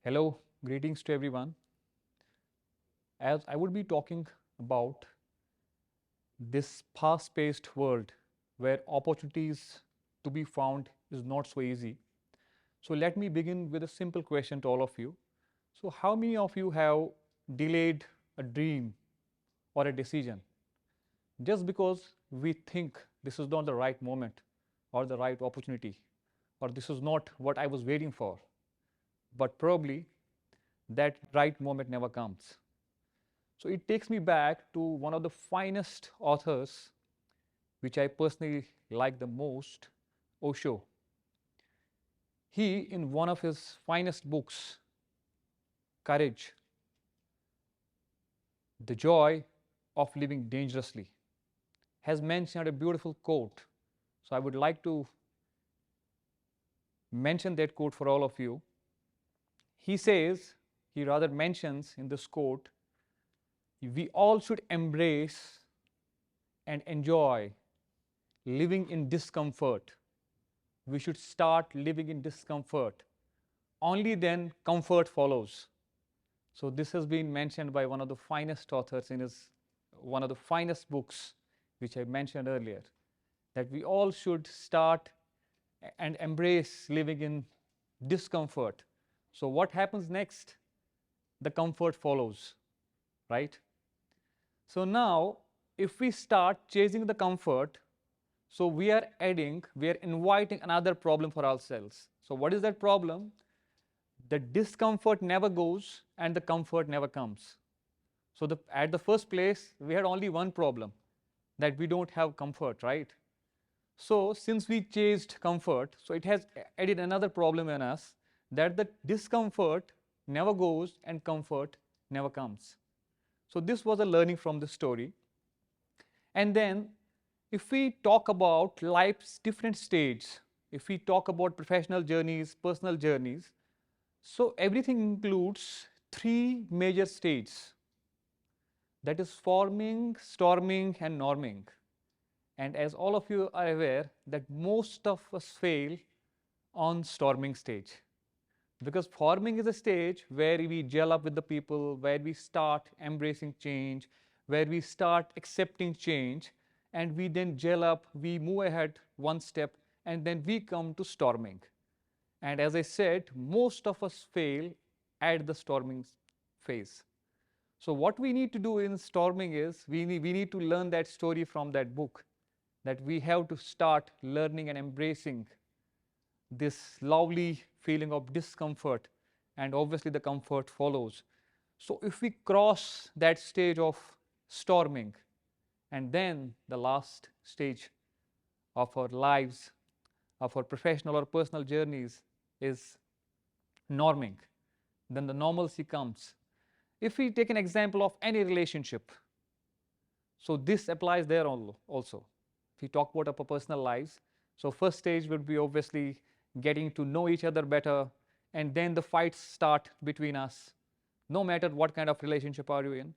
Hello, greetings to everyone. As I would be talking about this fast paced world where opportunities to be found is not so easy. So, let me begin with a simple question to all of you. So, how many of you have delayed a dream or a decision just because we think this is not the right moment or the right opportunity or this is not what I was waiting for, but probably that right moment never comes? So it takes me back to one of the finest authors, which I personally like the most, Osho. He, in one of his finest books, Courage, The Joy of Living Dangerously, has mentioned a beautiful quote. So I would like to mention that quote for all of you. He says, he rather mentions in this quote, we all should embrace and enjoy living in discomfort. We should start living in discomfort. Only then comfort follows. So this has been mentioned by one of the finest authors in his one of the finest books, which I mentioned earlier, that we all should start and embrace living in discomfort. So what happens next? The comfort follows, right? So now, if we start chasing the comfort, so we are inviting another problem for ourselves. So what is that problem? The discomfort never goes and the comfort never comes. So at the first place, we had only one problem, that we don't have comfort, right? So since we chased comfort, so it has added another problem in us, that the discomfort never goes and comfort never comes. So this was a learning from this story. And then if we talk about life's different stages, if we talk about professional journeys, personal journeys, so everything includes three major stages, that is forming, storming, and norming. And as all of you are aware, that most of us fail on storming stage, because forming is a stage where we gel up with the people, where we start embracing change, where we start accepting change, and we then gel up, we move ahead one step, and then we come to storming. And as I said, most of us fail at the storming phase. So what we need to do in storming is we need to learn that story from that book, that we have to start learning and embracing this lovely feeling of discomfort, and obviously the comfort follows. So if we cross that stage of storming, and then the last stage of our lives, of our professional or personal journeys, is norming, then the normalcy comes. If we take an example of any relationship, so this applies there also. If we talk about our personal lives, so first stage would be obviously getting to know each other better, and then the fights start between us, no matter what kind of relationship are you in.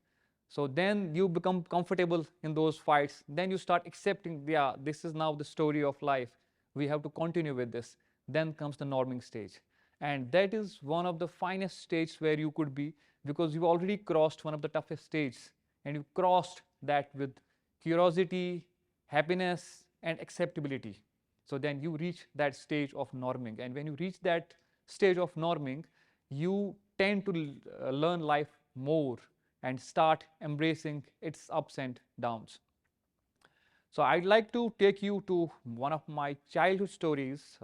So then you become comfortable in those fights, then you start accepting, yeah, this is now the story of life, we have to continue with this. Then comes the norming stage, and that is one of the finest stages where you could be, because you've already crossed one of the toughest stages, and you crossed that with curiosity, happiness, and acceptability. So then you reach that stage of norming, and when you reach that stage of norming, you tend to learn life more and start embracing its ups and downs. So I'd like to take you to one of my childhood stories,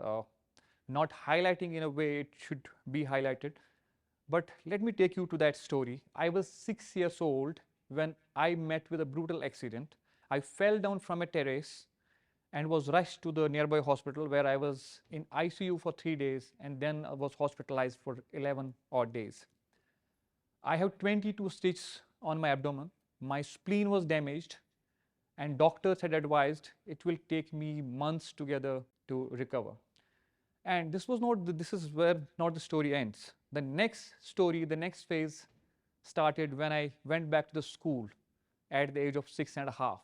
not highlighting in a way it should be highlighted, but let me take you to that story. I was 6 years old when I met with a brutal accident. I fell down from a terrace and was rushed to the nearby hospital, where I was in ICU for 3 days, and then I was hospitalized for 11 odd days. I have 22 stitches on my abdomen. My spleen was damaged, and doctors had advised it will take me months together to recover. And this is where not the story ends. The next story, the next phase started when I went back to the school at the age of 6.5,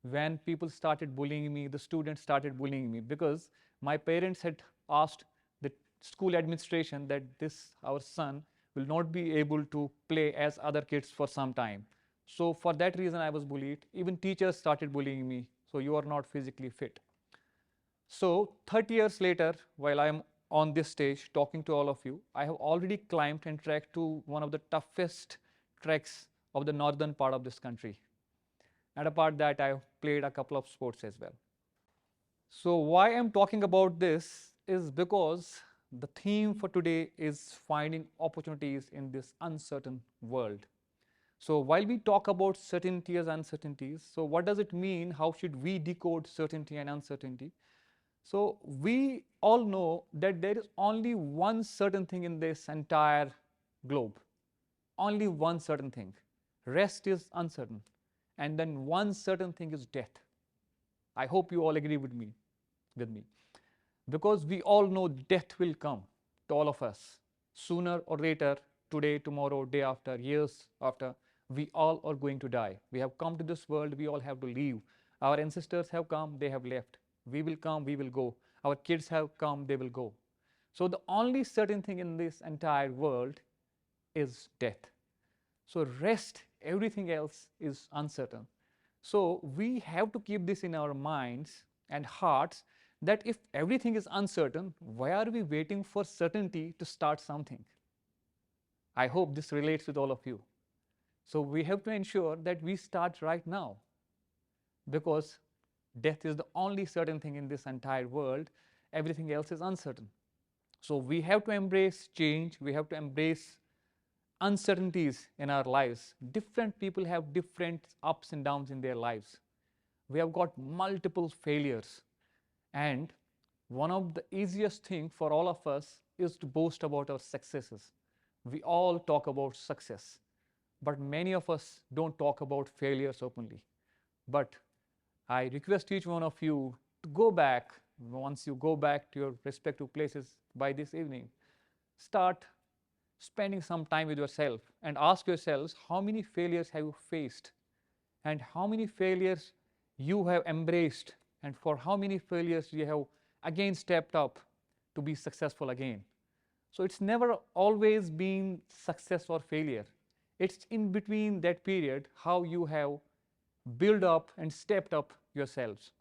when people started bullying me, the students started bullying me, because my parents had asked the school administration that this our son will not be able to play as other kids for some time. So for that reason I was bullied. Even teachers started bullying me. So you are not physically fit. So 30 years later, while I am on this stage talking to all of you, I have already climbed and trekked to one of the toughest treks of the northern part of this country. And apart that, I have played a couple of sports as well. So why I'm talking about this is because the theme for today is finding opportunities in this uncertain world. So while we talk about certainties and uncertainties, so what does it mean? How should we decode certainty and uncertainty? So we all know that there is only one certain thing in this entire globe. Only one certain thing. Rest is uncertain. And then one certain thing is death. I hope you all agree with me. Because we all know death will come to all of us. Sooner or later, today, tomorrow, day after, years after, we all are going to die. We have come to this world, we all have to leave. Our ancestors have come, they have left. We will come, we will go. Our kids have come, they will go. So the only certain thing in this entire world is death. So rest, everything else is uncertain. So we have to keep this in our minds and hearts that if everything is uncertain, why are we waiting for certainty to start something? I hope this relates with all of you. So we have to ensure that we start right now, because death is the only certain thing in this entire world. Everything else is uncertain. So we have to embrace change. We have to embrace uncertainties in our lives. Different people have different ups and downs in their lives. We have got multiple failures. And one of the easiest thing for all of us is to boast about our successes. We all talk about success, but many of us don't talk about failures openly. But I request each one of you to go back, once you go back to your respective places by this evening, start spending some time with yourself and ask yourselves how many failures have you faced and how many failures you have embraced, and for how many failures you have again stepped up to be successful again. So it's never always been success or failure. It's in between that period how you have built up and stepped up yourselves.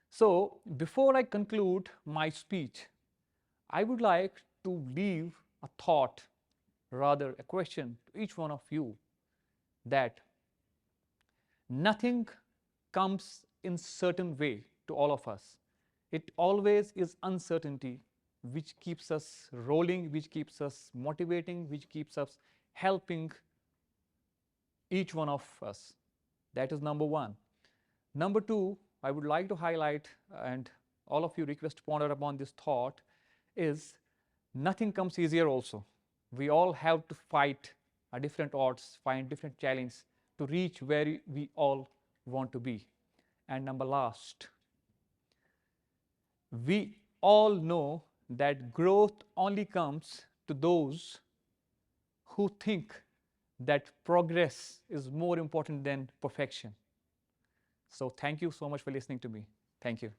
So before I conclude my speech, I would like to leave a thought, rather a question to each one of you, that nothing comes in certain way to all of us. It always is uncertainty which keeps us rolling, which keeps us motivating, which keeps us helping each one of us. That is number one. Number two, I would like to highlight, and all of you request to ponder upon this thought, is nothing comes easier also. We all have to fight a different odds, find different challenges to reach where we all want to be. And number last, we all know that growth only comes to those who think that progress is more important than perfection. So thank you so much for listening to me. Thank you.